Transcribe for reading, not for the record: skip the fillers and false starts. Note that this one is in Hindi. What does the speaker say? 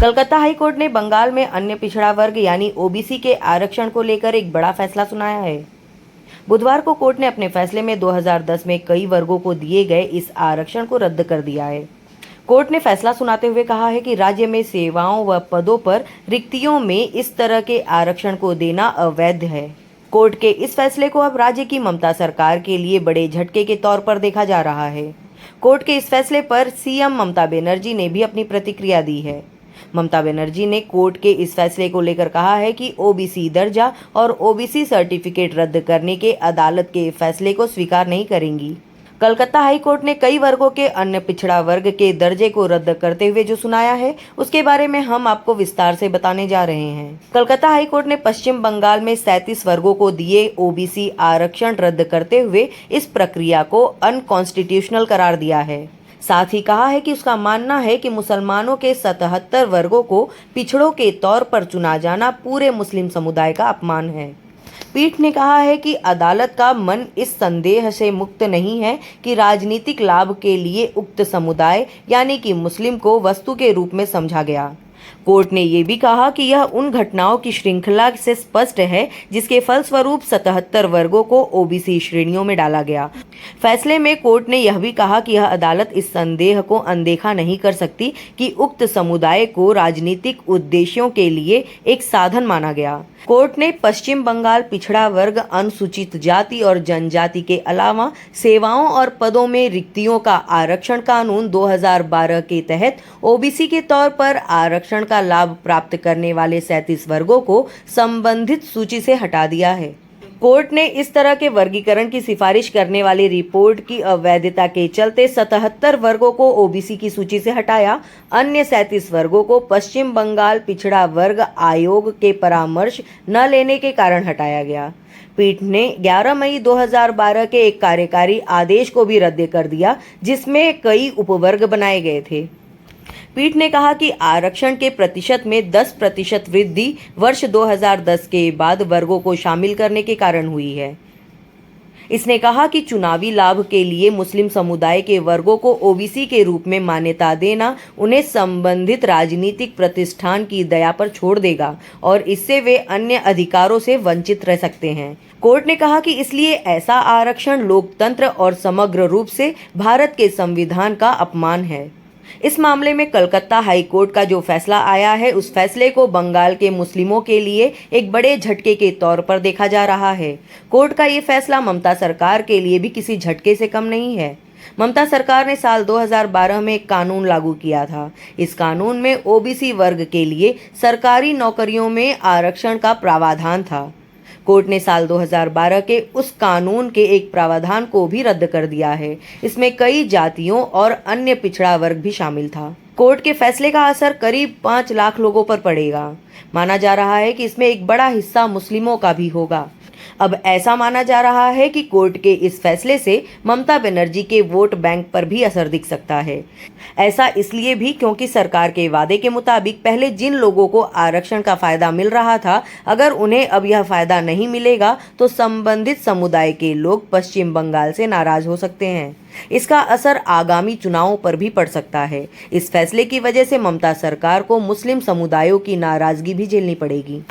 कलकत्ता हाईकोर्ट ने बंगाल में अन्य पिछड़ा वर्ग यानी ओबीसी के आरक्षण को लेकर एक बड़ा फैसला सुनाया है। बुधवार को कोर्ट ने अपने फैसले में 2010 में कई वर्गों को दिए गए इस आरक्षण को रद्द कर दिया है। कोर्ट ने फैसला सुनाते हुए कहा है कि राज्य में सेवाओं व पदों पर रिक्तियों में इस तरह के आरक्षण को देना अवैध है। कोर्ट के इस फैसले को अब राज्य की ममता सरकार के लिए बड़े झटके के तौर पर देखा जा रहा है। कोर्ट के इस फैसले पर सीएम ममता बनर्जी ने भी अपनी प्रतिक्रिया दी है। ममता बनर्जी ने कोर्ट के इस फैसले को लेकर कहा है कि ओबीसी दर्जा और ओबीसी सर्टिफिकेट रद्द करने के अदालत के फैसले को स्वीकार नहीं करेंगी। कलकत्ता हाईकोर्ट ने कई वर्गों के अन्य पिछड़ा वर्ग के दर्जे को रद्द करते हुए जो सुनाया है उसके बारे में हम आपको विस्तार से बताने जा रहे हैं। कलकत्ता हाईकोर्ट ने पश्चिम बंगाल में 37 वर्गों को दिए ओबीसी आरक्षण रद्द करते हुए इस प्रक्रिया को अनकॉन्स्टिट्यूशनल करार दिया है। साथ ही कहा है कि उसका मानना है कि मुसलमानों के 77 वर्गों को पिछड़ों के तौर पर चुना जाना पूरे मुस्लिम समुदाय का अपमान है। पीठ ने कहा है कि अदालत का मन इस संदेह से मुक्त नहीं है कि राजनीतिक लाभ के लिए उक्त समुदाय यानी कि मुस्लिम को वस्तु के रूप में समझा गया। कोर्ट ने ये भी कहा कि यह उन घटनाओं की श्रृंखला से स्पष्ट है जिसके फलस्वरूप 77 वर्गों को ओबीसी श्रेणियों में डाला गया। फैसले में कोर्ट ने यह भी कहा कि यह अदालत इस संदेह को अनदेखा नहीं कर सकती कि उक्त समुदाय को राजनीतिक उद्देश्यों के लिए एक साधन माना गया। कोर्ट ने पश्चिम बंगाल पिछड़ा वर्ग, अनुसूचित जाति और जनजाति के अलावा सेवाओं और पदों में रिक्तियों का आरक्षण कानून 2012 के तहत ओबीसी के तौर पर आरक्षण का लाभ प्राप्त करने वाले 37 वर्गों को संबंधित सूची से हटा दिया है। कोर्ट ने इस तरह के वर्गीकरण की सिफारिश करने वाली रिपोर्ट की अवैधता के चलते 77 वर्गों को ओबीसी की सूची से हटाया। अन्य 37 वर्गों को पश्चिम बंगाल पिछड़ा वर्ग आयोग के परामर्श न लेने के कारण हटाया गया। पीठ ने 11 मई 2012 के एक कार्यकारी आदेश को भी रद्द कर दिया जिसमें कई उपवर्ग बनाए गए थे। पीठ ने कहा कि आरक्षण के प्रतिशत में 10% वृद्धि वर्ष 2010 के बाद वर्गों को शामिल करने के कारण हुई है। इसने कहा कि चुनावी लाभ के लिए मुस्लिम समुदाय के वर्गों को ओबीसी के रूप में मान्यता देना उन्हें संबंधित राजनीतिक प्रतिष्ठान की दया पर छोड़ देगा और इससे वे अन्य अधिकारों से वंचित रह सकते हैं। कोर्ट ने कहा कि इसलिए ऐसा आरक्षण लोकतंत्र और समग्र रूप से भारत के संविधान का अपमान है। इस मामले में कलकत्ता हाईकोर्ट का जो फैसला आया है उस फैसले को बंगाल के मुस्लिमों के लिए एक बड़े झटके के तौर पर देखा जा रहा है। कोर्ट का ये फैसला ममता सरकार के लिए भी किसी झटके से कम नहीं है। ममता सरकार ने साल 2012 में एक कानून लागू किया था। इस कानून में ओबीसी वर्ग के लिए सरकारी नौकरियों में आरक्षण का प्रावधान था। कोर्ट ने साल 2012 के उस कानून के एक प्रावधान को भी रद्द कर दिया है। इसमें कई जातियों और अन्य पिछड़ा वर्ग भी शामिल था। कोर्ट के फैसले का असर करीब 5 लाख लोगों पर पड़ेगा। माना जा रहा है कि इसमें एक बड़ा हिस्सा मुस्लिमों का भी होगा। अब ऐसा माना जा रहा है कि कोर्ट के इस फैसले से ममता बनर्जी के वोट बैंक पर भी असर दिख सकता है। ऐसा इसलिए भी क्योंकि सरकार के वादे के मुताबिक पहले जिन लोगों को आरक्षण का फायदा मिल रहा था, अगर उन्हें अब यह फायदा नहीं मिलेगा तो संबंधित समुदाय के लोग पश्चिम बंगाल से नाराज हो सकते हैं। इसका असर आगामी चुनावों पर भी पड़ सकता है। इस फैसले की वजह से ममता सरकार को मुस्लिम समुदायों की नाराजगी भी झेलनी पड़ेगी।